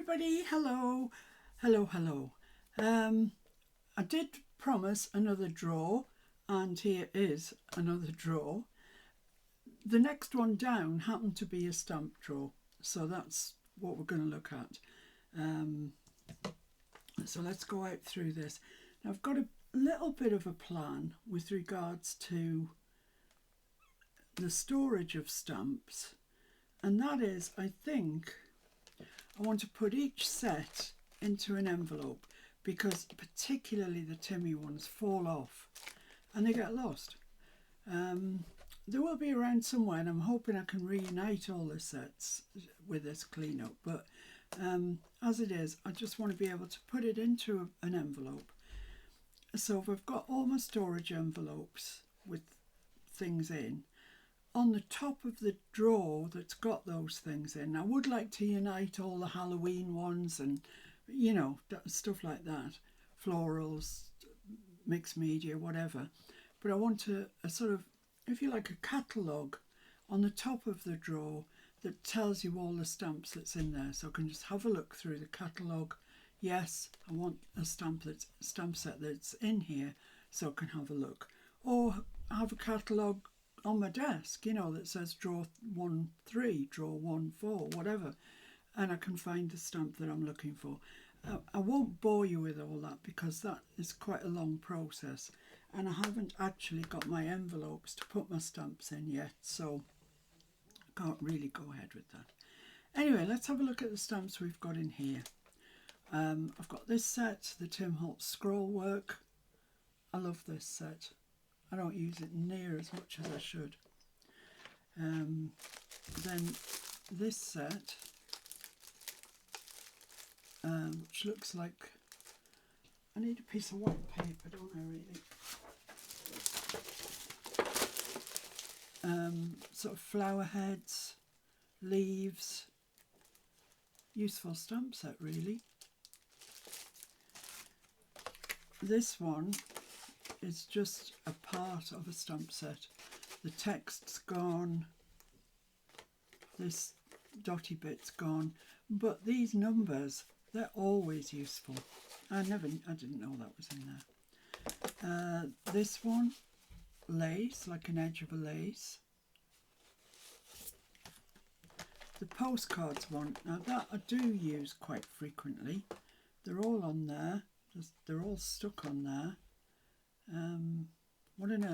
everybody, hello, hello. I did promise another draw, and here is another draw. The next one down happened to be a stamp draw, so that's what we're going to look at. So let's go out through this. Now I've got a little bit of a plan with regards to the storage of stamps, and that is, I think, I want to put each set into an envelope because particularly the Timmy ones fall off and they get lost. They will be around somewhere, and I'm hoping I can reunite all the sets with this cleanup, but as it is, I just want to be able to put it into an envelope. So if I've got all my storage envelopes with things in, on the top of the drawer that's got those things in, I would like to unite all the Halloween ones and, you know, stuff like that, florals, mixed media, whatever. But I want a sort of, if you like, a catalogue on the top of the drawer that tells you all the stamps that's in there. So I can just have a look through the catalogue. Yes, I want a stamp set that's in here so I can have a look. Or have a catalogue on my desk, you know, that says draw 1-3, draw 1-4, whatever, and I can find the stamp that I'm looking for. I won't bore you with all that because that is quite a long process, and I haven't actually got my envelopes to put my stamps in yet, so I can't really go ahead with that. Anyway, let's have a look at the stamps we've got in here. I've got this set, the Tim Holtz scroll work. I love this set. I don't use it near as much as I should. Then this set, which looks like, I need a piece of white paper, don't I really? Sort of flower heads, leaves, useful stamp set really. This one is just a part of a stamp set. The text's gone, this dotty bit's gone, but these numbers, they're always useful. I didn't know that was in there. This one, lace, like an edge of a lace. The postcards one, now that I do use quite frequently. They're all on there, they're all stuck on there. What an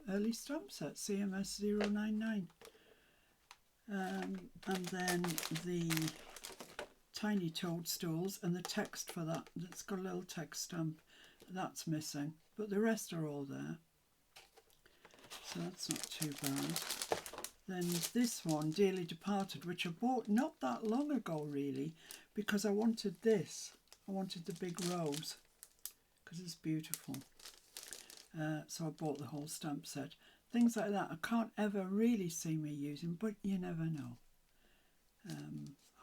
early stamp set, CMS 099. And then the tiny toadstools and the text for that, that's got a little text stamp, that's missing, but the rest are all there, so that's not too bad. Then this one, Dearly Departed, which I bought not that long ago really, because I wanted this. I wanted the big rose because it's beautiful. So I bought the whole stamp set. Things like that I can't ever really see me using, but you never know.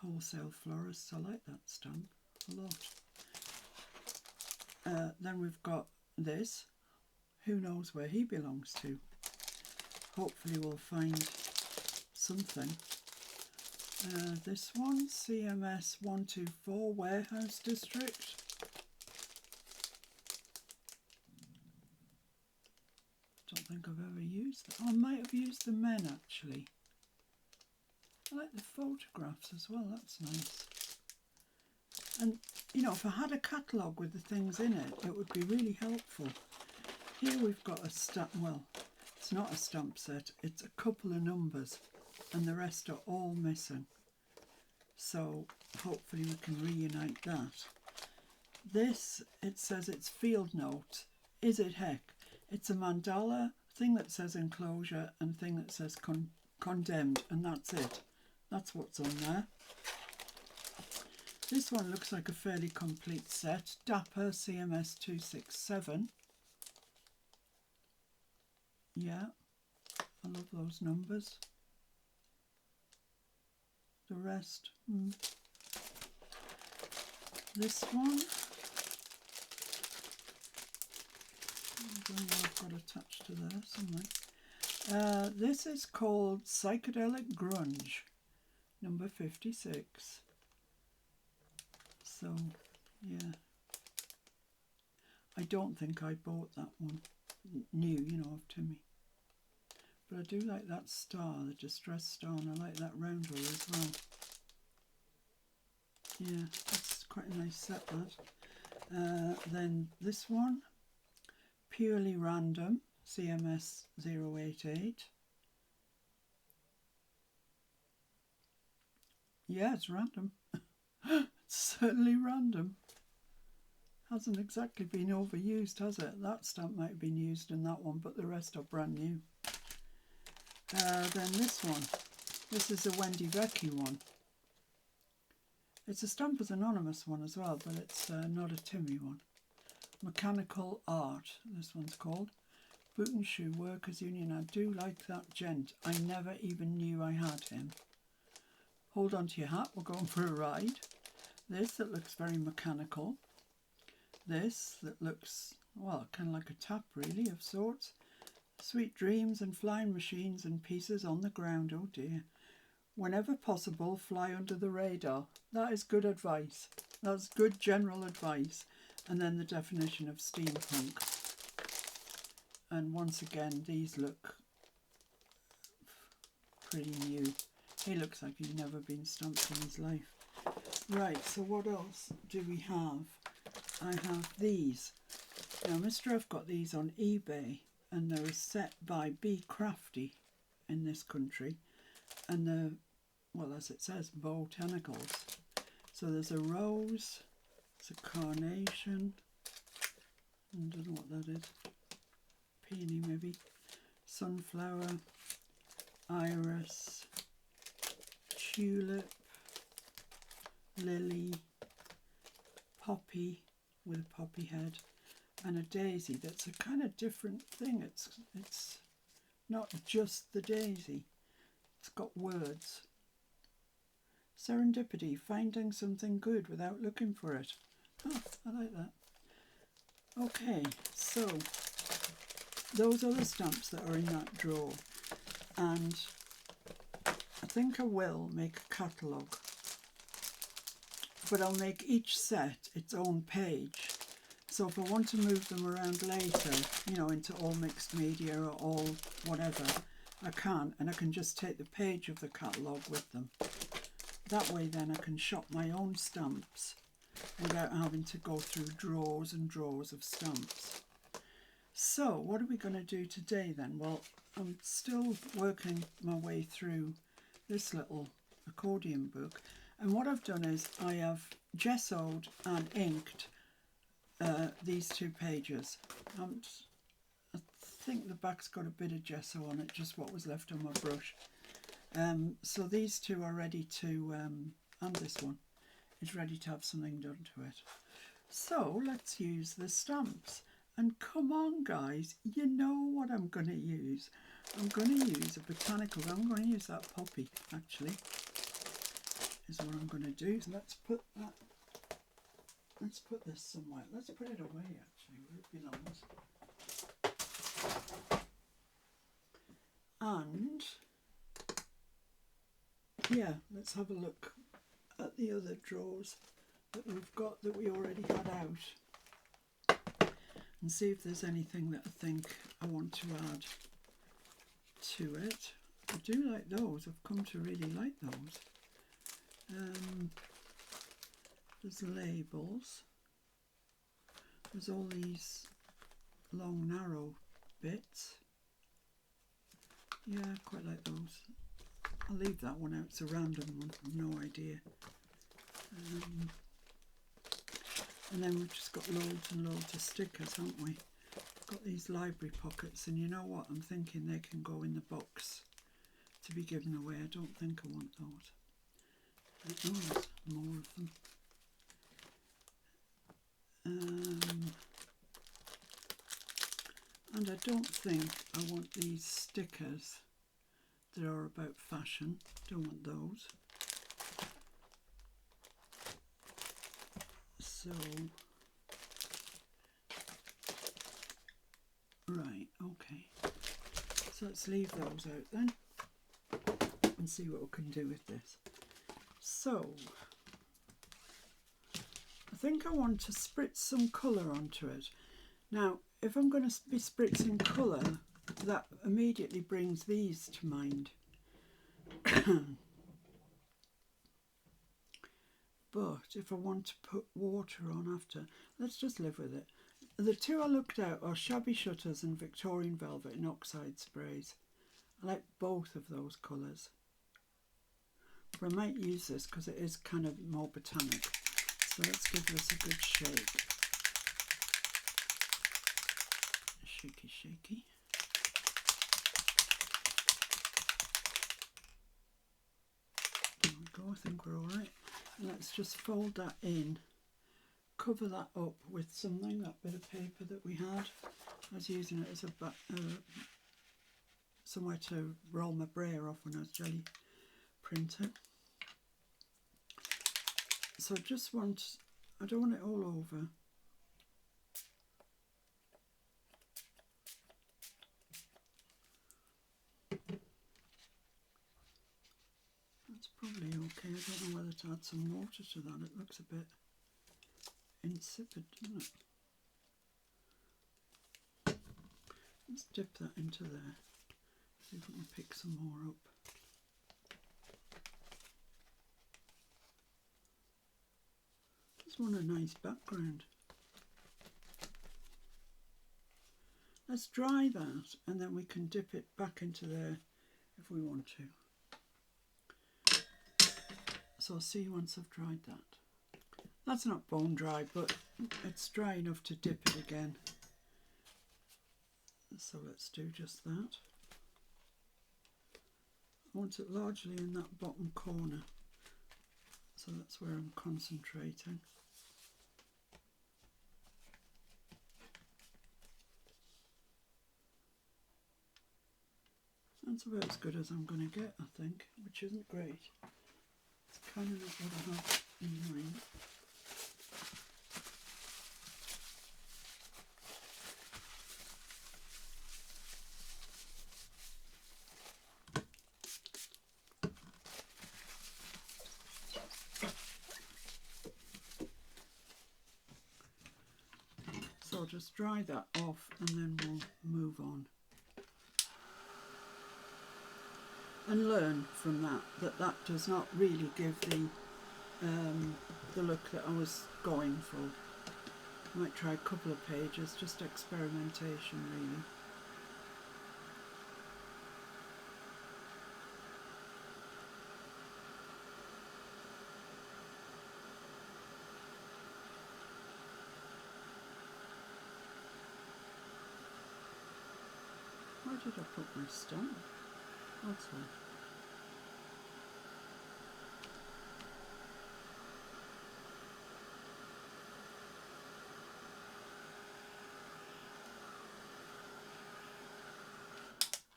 Wholesale Florists, I like that stamp a lot. Then we've got this. Who knows where he belongs to? Hopefully we'll find something. This one, CMS 124, Warehouse District. Don't think I've ever used that. Oh, I might have used the men actually. I like the photographs as well, that's nice. And you know, if I had a catalogue with the things in it, it would be really helpful. Here we've got a stamp, well, it's not a stamp set, it's a couple of numbers and the rest are all missing. So hopefully we can reunite that. This, it says it's field note. Is it heck? It's a mandala, thing that says enclosure and thing that says condemned, and that's it. That's what's on there. This one looks like a fairly complete set. Dapper CMS 267. Yeah, I love those numbers. The rest. This one. I don't know what I've got attached to there somewhere. This is called Psychedelic Grunge, number 56. So, yeah. I don't think I bought that one new, you know, of Timmy. But I do like that star, the distressed star, and I like that round one as well. Yeah, that's quite a nice set, that. Then this one, Purely Random, CMS 088. Yeah, it's random. It's certainly random. Hasn't exactly been overused, has it? That stamp might have been used in that one, but the rest are brand new. Then this one. This is a Wendy Vecchi one. It's a Stampers Anonymous one as well, but it's not a Timmy one. Mechanical Art, this one's called. Boot and Shoe Workers Union. I do like that gent. I never even knew I had him. Hold on to your hat, we're going for a ride. This that looks very mechanical. This that looks, well, kind of like a tap really, of sorts. Sweet dreams and flying machines and pieces on the ground. Oh dear. Whenever possible, fly under the radar. That is good advice. That's good general advice. And then the definition of steampunk. And once again, these look pretty new. He looks like he's never been stamped in his life. Right, so what else do we have? I have these. Now, Mr. F got these on eBay, and they're set by Be Crafty in this country. And they're, well, as it says, botanicals. So there's a rose, it's a carnation, I don't know what that is, peony maybe, sunflower, iris, tulip, lily, poppy with a poppy head, and a daisy that's a kind of different thing. It's not just the daisy, it's got words. Serendipity, finding something good without looking for it. Oh, I like that. Okay, so those are the stamps that are in that drawer, and I think I will make a catalogue, but I'll make each set its own page. So if I want to move them around later, you know, into all mixed media or all whatever, I can, and I can just take the page of the catalogue with them. That way then I can shop my own stamps without having to go through drawers and drawers of stamps. So what are we going to do today then? Well, I'm still working my way through this little accordion book, and what I've done is I have gessoed and inked these two pages. I think the back's got a bit of gesso on it, just what was left on my brush. So these two are ready to, and this one is ready to have something done to it. So let's use the stamps. And come on guys, you know what I'm going to use. I'm going to use a botanical. I'm going to use that poppy, actually, is what I'm going to do. So let's put this somewhere. Let's put it away, actually, where it belongs. And yeah, let's have a look at the other drawers that we've got that we already had out, and see if there's anything that I think I want to add to it. I do like those. I've come to really like those. There's labels. There's all these long narrow bits. Yeah, I quite like those. I'll leave that one out. It's a random one. I've no idea. And then we've just got loads and loads of stickers, haven't we? We've got these library pockets, and you know what? I'm thinking they can go in the box to be given away. I don't think I want those. Oh, there's more of them. And I don't think I want these stickers that are about fashion. Don't want those. So, right, okay. So let's leave those out then and see what we can do with this. So, think I want to spritz some colour onto it. Now, if I'm going to be spritzing colour, that immediately brings these to mind. But if I want to put water on after, let's just live with it. The two I looked at are Shabby Shutters and Victorian Velvet in oxide sprays. I like both of those colours. But I might use this because it is kind of more botanic. So let's give this a good shake. Shaky, shaky. There we go, I think we're all right. And let's just fold that in. Cover that up with something, that bit of paper that we had. I was using it as a somewhere to roll my brayer off when I was jelly printing. So I don't want it all over. That's probably okay. I don't know whether to add some water to that. It looks a bit insipid, doesn't it? Let's dip that into there. See if we can pick some more up. Just want a nice background. Let's dry that and then we can dip it back into there if we want to. So I'll see you once I've dried that. That's not bone dry, but it's dry enough to dip it again. So let's do just that. I want it largely in that bottom corner. So that's where I'm concentrating. That's about as good as I'm going to get, I think, which isn't great. It's kind of not what I have in mind. So I'll just dry that off and then we'll move on. And learn from that does not really give the look that I was going for. I might try a couple of pages, just experimentation really. Where did I put my stamp? That's one.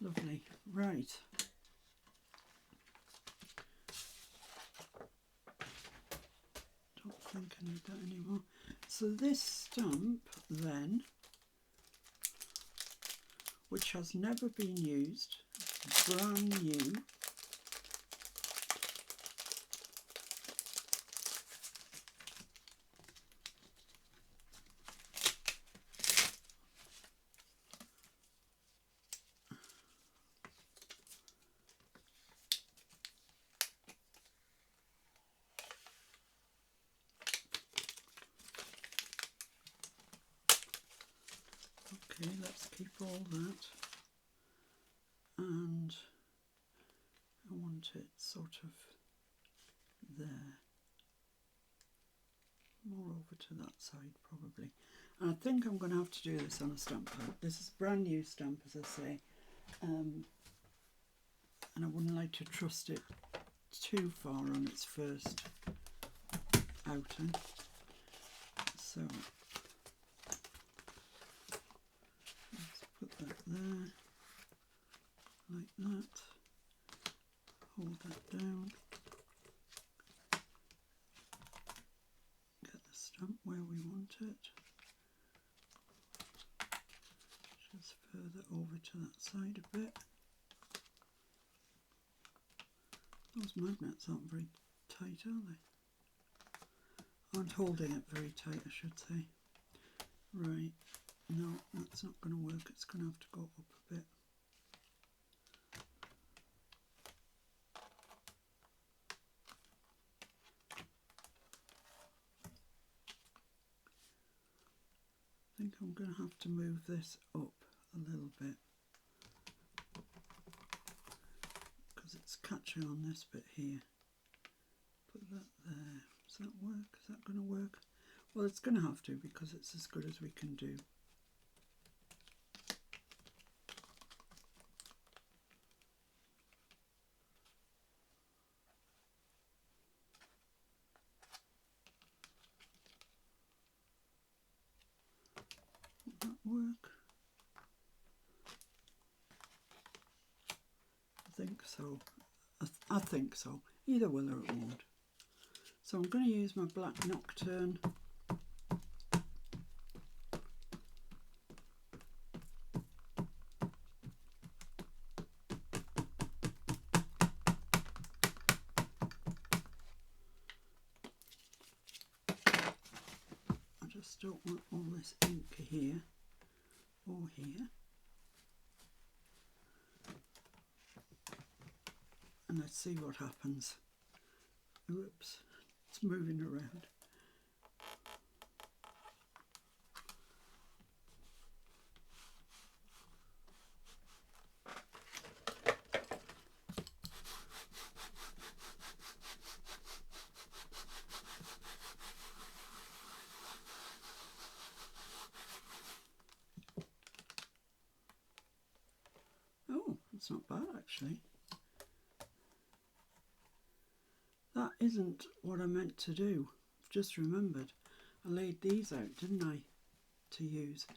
Lovely. Right. Don't think I need that anymore. So this stamp then, which has never been used, brand new. Okay, let's keep all that, and I want it sort of there, more over to that side probably. And I think I'm going to have to do this on a stamp pad. This is a brand new stamp, as I say, and I wouldn't like to trust it too far on its first outing. So put that there, like that, hold that down, get the stamp where we want it, just further over to that side a bit. Those magnets aren't very tight, are they? I'm holding it very tight, I should say. Right, no, that's not going to work. It's going to have to go up a bit. I think I'm going to have to move this up a little bit because it's catching on this bit here. Put that there. Does that work? Is that going to work? Well, it's going to have to because it's as good as we can do. Will that work? I think so. I think so. Either will or it won't. So I'm going to use my black Nocturne. I just don't want all this ink here or here. And let's see what happens. Oops, it's moving around. Oh, it's not bad actually. That isn't what I meant to do. I've just remembered. I laid these out, didn't I, to use,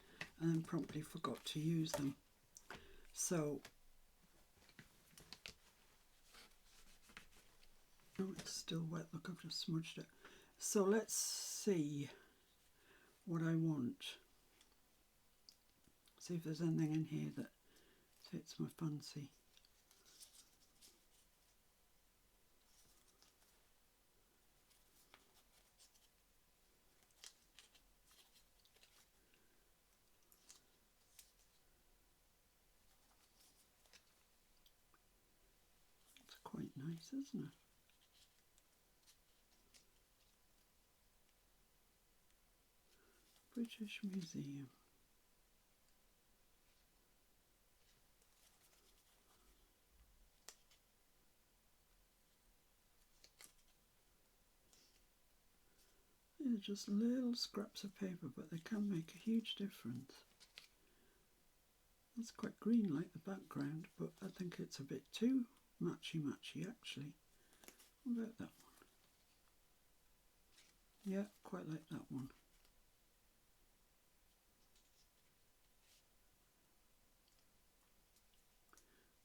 and then promptly forgot to use them. So, oh, it's still wet. Look, I've just smudged it. So let's see what I want. See if there's anything in here that fits my fancy. It's quite nice, isn't it? British Museum. They're just little scraps of paper, but they can make a huge difference. It's quite green like the background, but I think it's a bit too matchy-matchy actually. What about that one? Yeah, quite like that one.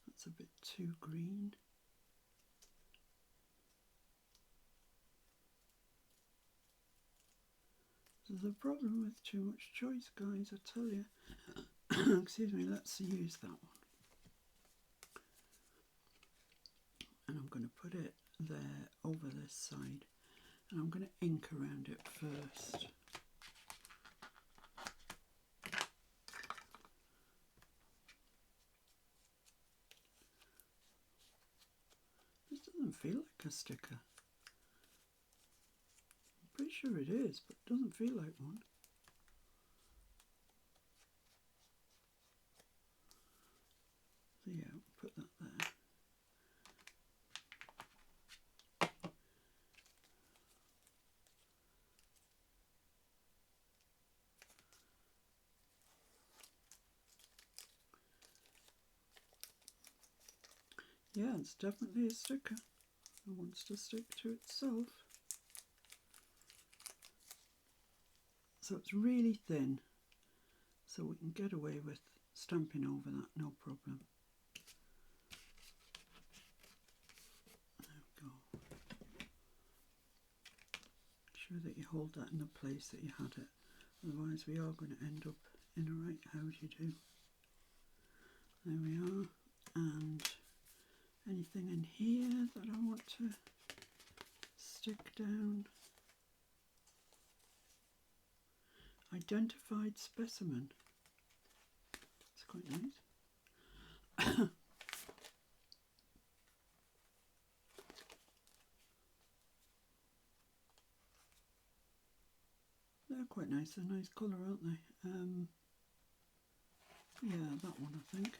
That's a bit too green. There's a problem with too much choice, guys, I tell you. Excuse me, let's use that one. And I'm going to put it there over this side. And I'm going to ink around it first. This doesn't feel like a sticker. I'm pretty sure it is, but it doesn't feel like one. So yeah, I'll put that there. Yeah, it's definitely a sticker. It wants to stick to itself. So it's really thin, so we can get away with stamping over that, no problem. There we go. Make sure that you hold that in the place that you had it, otherwise we are going to end up in a right how do you do. There we are, and anything in here that I want to stick down. Identified specimen. It's quite nice. They're quite nice. They're a nice colour, aren't they? Yeah, that one I think.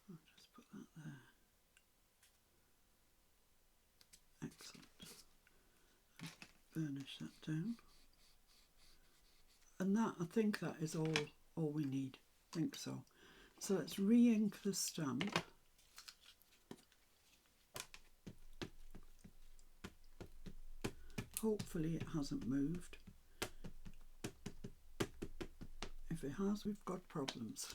I'll just put that there. Excellent. Burnish that down. And that, I think that is all we need. I think so. So let's re-ink the stamp. Hopefully it hasn't moved. If it has, we've got problems.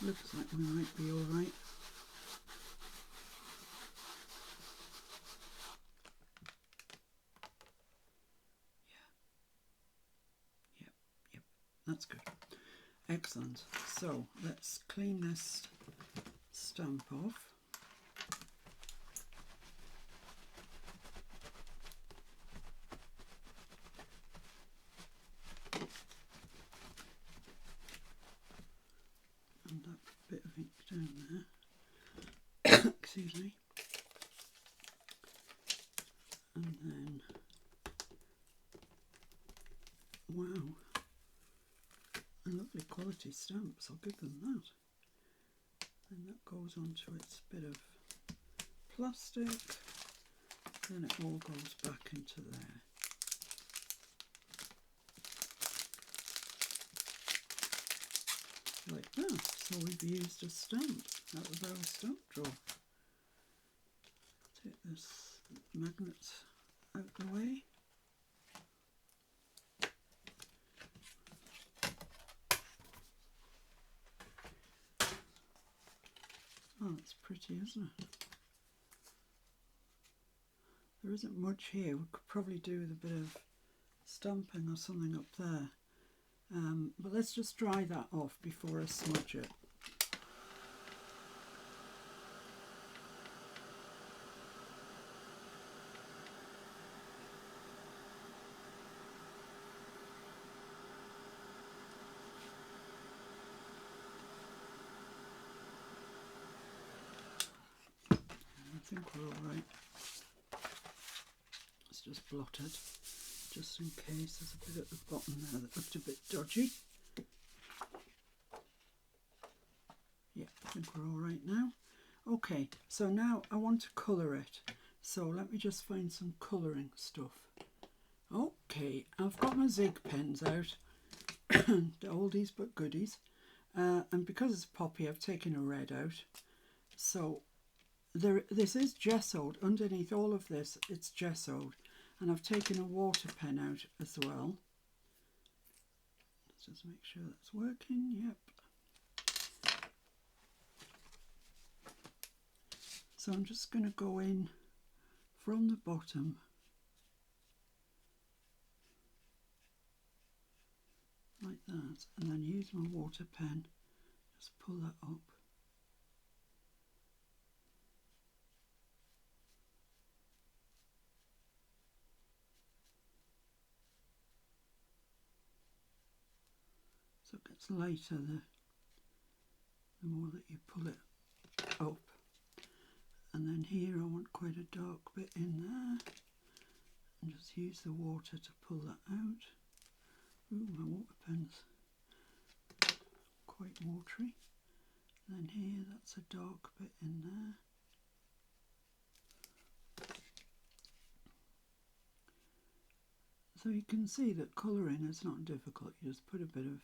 Looks like we might be all right. Yep, that's good. Excellent. So let's clean this stamp off. And that bit of ink down there. Excuse me. And then, wow, a lovely quality stamps, I'll give them that. And that goes onto its bit of plastic, then it all goes back into there. Like that. So we've used a stamp out of our stamp drawer. Take this magnet out the way. Oh, that's pretty, isn't it? There isn't much here. We could probably do with a bit of stamping or something up there. But let's just dry that off before I smudge it. I think we're all right. It's just blotted, just in case. There's a bit at the bottom there that looked a bit dodgy. Yeah, I think we're all right now. Okay, so now I want to colour it. So let me just find some colouring stuff. Okay, I've got my Zig pens out, the oldies but goodies. And because it's poppy, I've taken a red out. So this is gessoed. Underneath all of this, it's gessoed. And I've taken a water pen out as well. Let's just make sure that's working. Yep. So I'm just going to go in from the bottom. Like that. And then use my water pen. Just pull that up. So it gets lighter the more that you pull it up. And then here I want quite a dark bit in there. And just use the water to pull that out. Ooh, my water pen's quite watery. Then here, that's a dark bit in there. So you can see that colouring is not difficult. You just put a bit of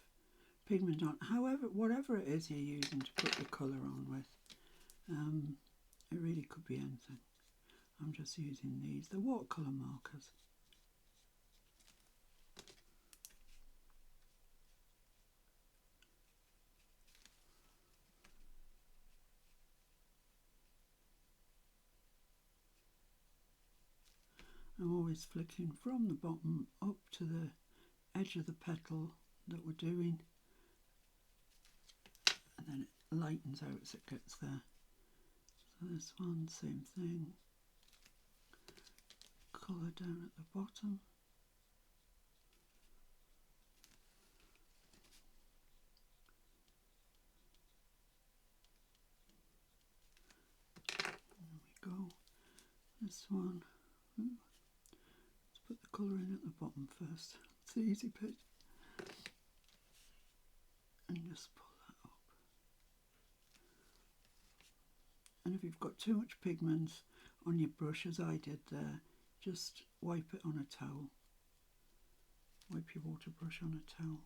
pigment on. However, whatever it is you're using to put your colour on with, it really could be anything. I'm just using these, the watercolour markers. I'm always flicking from the bottom up to the edge of the petal that we're doing, and then it lightens out as it gets there. So this one, same thing, colour down at the bottom. There we go. This one, let's put the colour in at the bottom first. It's the easy bit. And just pull that up. And if you've got too much pigment on your brush, as I did there, just wipe it on a towel. Wipe your water brush on a towel.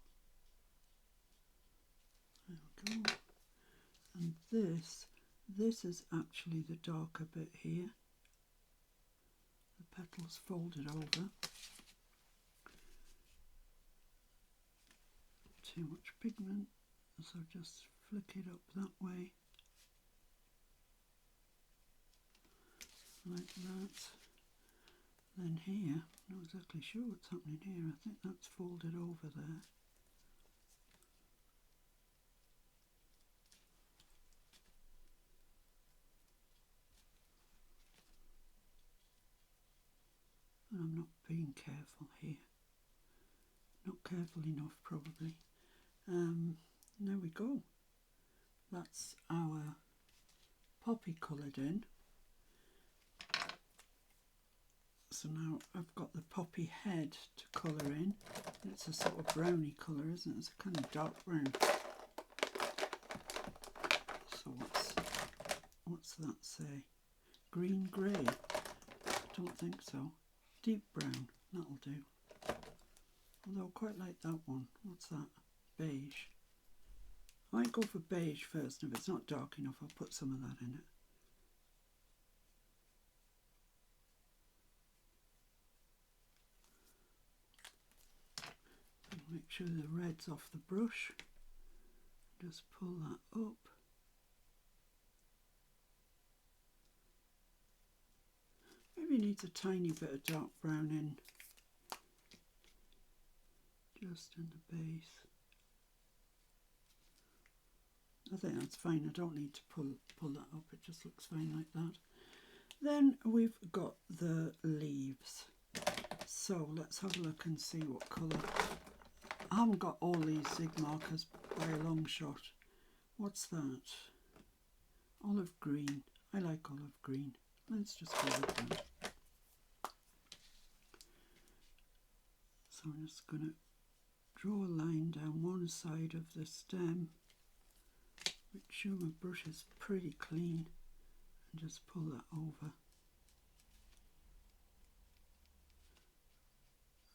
There we go. And this is actually the darker bit here. The petals folded over. Too much pigment, so just flick it up that way, like that. Then here, I'm not exactly sure what's happening here. I think that's folded over there. And I'm not being careful here. Not careful enough, probably. There we go. That's our poppy coloured in. So now I've got the poppy head to colour in. It's a sort of browny colour, isn't it? It's a kind of dark brown. So what's that say? Green grey? Don't think so. Deep brown, that'll do. Although I quite like that one. What's that? Beige. I might go for beige first. If it's not dark enough, I'll put some of that in it. And make sure the red's off the brush. Just pull that up. Maybe needs a tiny bit of dark brown in. Just in the base. I think that's fine. I don't need to pull that up. It just looks fine like that. Then we've got the leaves. So let's have a look and see what colour. I haven't got all these zig markers by a long shot. What's that? Olive green. I like olive green. Let's just go with that. So I'm just going to draw a line down one side of the stem. Make sure my brush is pretty clean, and just pull that over.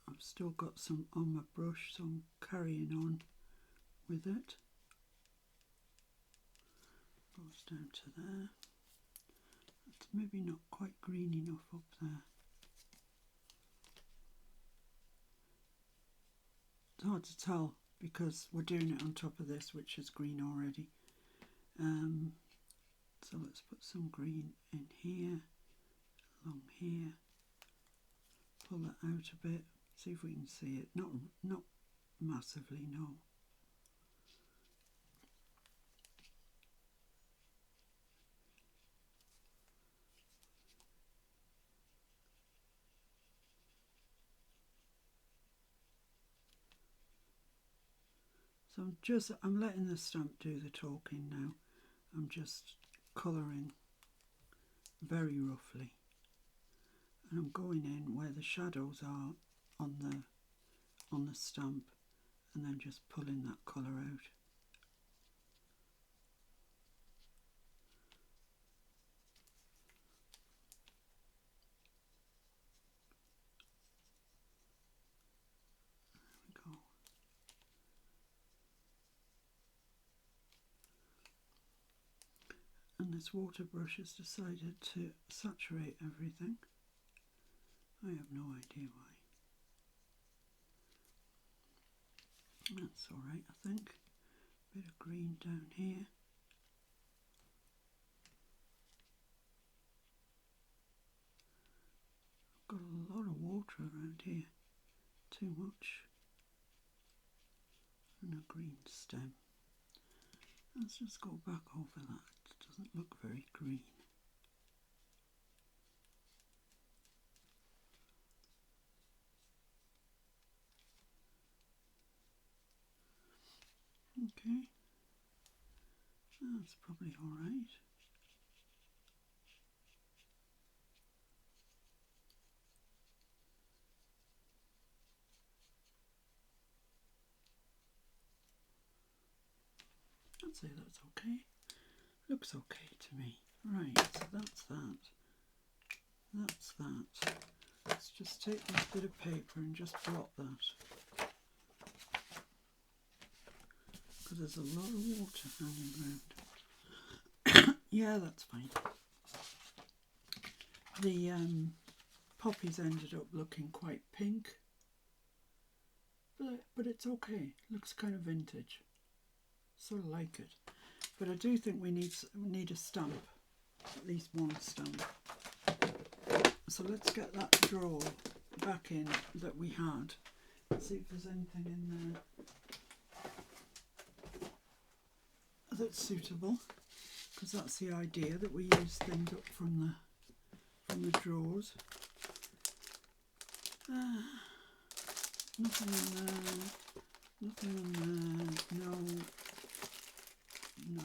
I've still got some on my brush, so I'm carrying on with it. Goes down to there. It's maybe not quite green enough up there. It's hard to tell because we're doing it on top of this, which is green already. So let's put some green in here, along here, pull that out a bit, see if we can see it. Not massively, no. So I'm letting the stamp do the talking now. I'm just colouring very roughly, and I'm going in where the shadows are on the stamp, and then just pulling that colour out. There we go. And this water brush has decided to saturate everything. I have no idea why. That's alright, I think. Bit of green down here. I've got a lot of water around here. Too much. And a green stem. Let's just go back over that. It doesn't look very green. Okay. That's probably all right. I'd say that's okay. Looks okay to me. Right, so that's that. That's that. Let's just take this bit of paper and just blot that. Because there's a lot of water hanging around. Yeah, that's fine. The poppies ended up looking quite pink. But it's okay. Looks kind of vintage. Sort of like it. But I do think we need a stamp. At least one stamp. So let's get that drawer back in that we had. See if there's anything in there that's suitable. Because that's the idea, that we use things up from the drawers. Nothing in there. Nothing in there. No. No.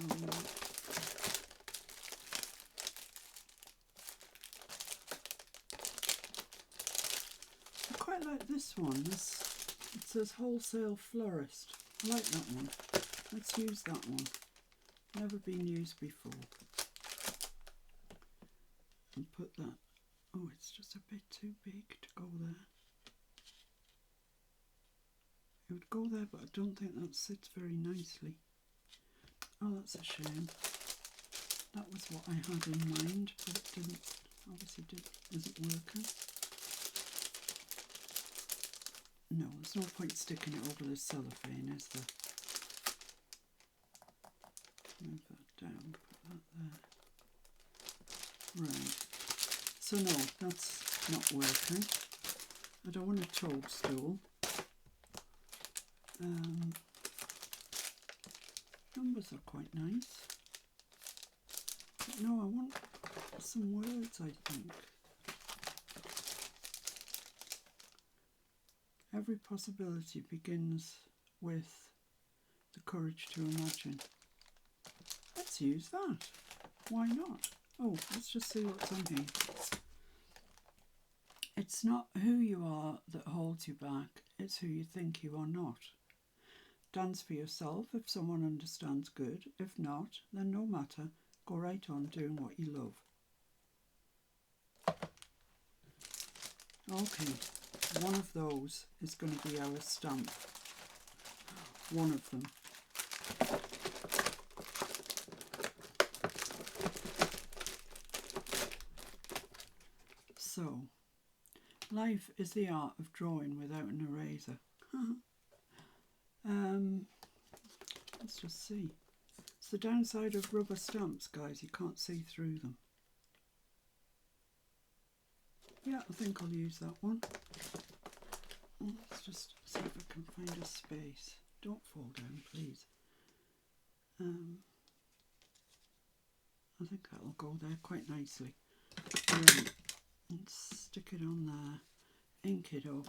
I quite like this one. It says Wholesale Florist. I like that one. Let's use that one. Never been used before. And put that. Oh, it's just a bit too big to go there. It would go there, but I don't think that sits very nicely. Oh, that's a shame. That was what I had in mind, but it didn't. Obviously, isn't working. No, there's no point sticking it over the cellophane, is there? Move that down, put that there. Right. So no, that's not working. I don't want a toadstool. Numbers are quite nice. But no, I want some words, I think. Every possibility begins with the courage to imagine. Let's use that. Why not? Oh, let's just see what's on here. It's not who you are that holds you back, it's who you think you are not. Dance for yourself if someone understands, good. If not, then no matter. Go right on doing what you love. Okay, one of those is going to be our stamp. One of them. So, life is the art of drawing without an eraser. Let's just see. It's the downside of rubber stamps, guys. You can't see through them. Yeah, I think I'll use that one. Let's just see if I can find a space. Don't fall down, please. I think that'll go there quite nicely. Right. And stick it on there. Ink it up.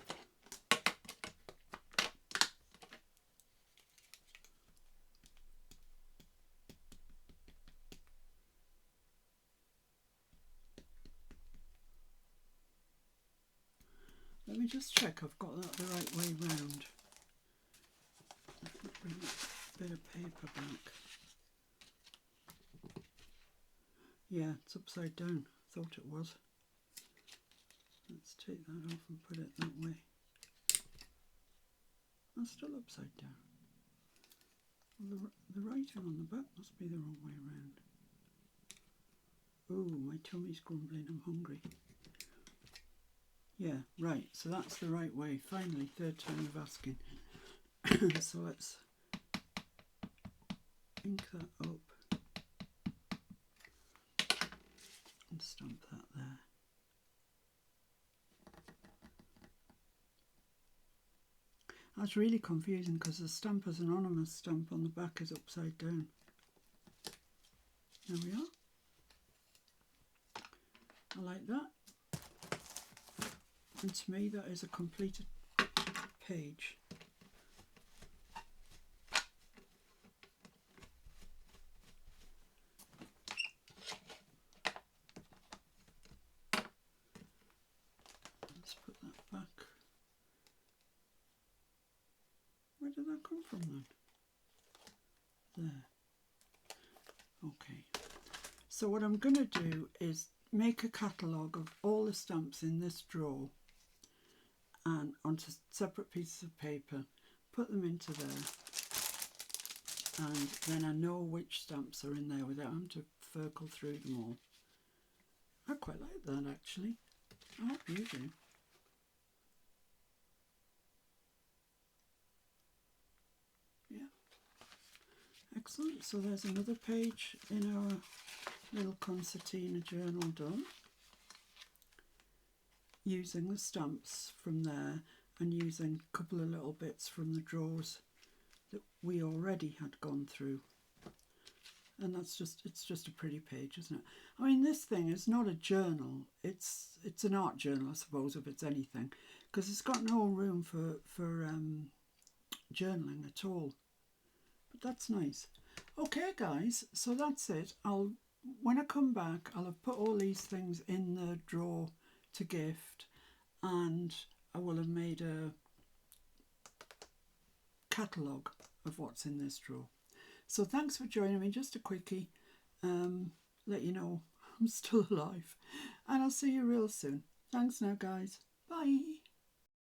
Let me just check I've got that the right way round. Bring a bit of paper back. Yeah, it's upside down. Thought it was. Let's take that off and put it that way. That's still upside down. Well, the writing on the back must be the wrong way around. Oh, my tummy's grumbling. I'm hungry. Yeah, right. So that's the right way. Finally, third time of asking. So let's ink that up and stamp that there. That's really confusing because the stamp as anonymous stamp on the back is upside down. There we are. I like that. And to me that is a completed page. Let's put that back. Where did that come from then? There. Okay. So what I'm going to do is make a catalogue of all the stamps in this drawer and onto separate pieces of paper, put them into there, and then I know which stamps are in there without having to circle through them all. I quite like that actually. I hope you do. Yeah. Excellent. So there's another page in our little concertina journal done, using the stamps from there and using a couple of little bits from the drawers that we already had gone through. And it's just a pretty page, isn't it? I mean, this thing is not a journal. It's an art journal, I suppose, if it's anything, because it's got no room for journaling at all. But that's nice. Okay, guys, so that's it. When I come back, I'll have put all these things in the drawer to gift, and I will have made a catalogue of what's in this drawer. So thanks for joining me. Just a quickie, let you know I'm still alive, and I'll see you real soon. Thanks now, guys. Bye.